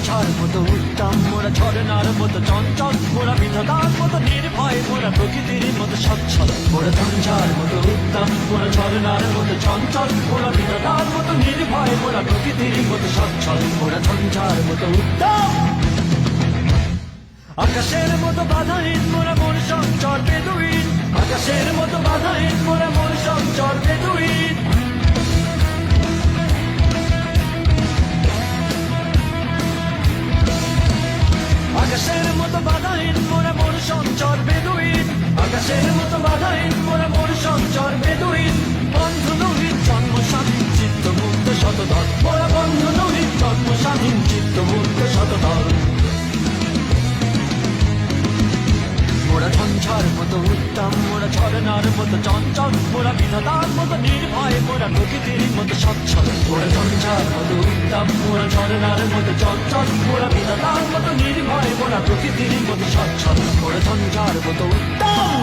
ঝঞ্ঝার মতো উত্তম, মোরা ঝরনার মতো চঞ্চল, মোরা বিধাতার মতো নির্ভয়, মোরা প্রকৃতির মতো সচ্ছল। মোরা ঝঞ্ঝার মতো উত্তম, মোরা ঝরনার মতো চঞ্চল, মোরা বিধাতার মতো নির্ভয়, মোরা প্রকৃতির মতো সচ্ছল। মোরা ঝঞ্ঝার মতো উত্তম, আকাশের মতো বাধাহীন, মোরা মন সঞ্চর বেদুইন। আকাশের মতো বাধাহীন, মোরা মন সঞ্চর বেদুইন। আকাশের মতো বাধাহীন, মোরা মন সঞ্চর বেদুইন। আকাশের মতো বাধাহীন, মোরা মন সঞ্চর বেদুইন। বন্ধু নহিত জন্ম স্বাধীন, চিত্ত মুক্ত শতদল। মোরা বন্ধু নহিত জন্ম স্বাধীন, চিত্ত মুক্ত শতদল। মোরা ঝঞ্ঝার মতো উত্তম, মোরা ঝরনার মতো চঞ্চল, মোরা বিধাতার মতো নির্ভয়, মোরা প্রকৃতির মতো সচ্ছল। মোরা ঝঞ্ঝার মতো উত্তম, মোরা ঝরনার মতো চঞ্চল, মোরা বিধাতার মতো নির্ভয়, মোরা প্রকৃতির মতো সচ্ছল। মোরা ঝঞ্ঝার মতো উত্তম।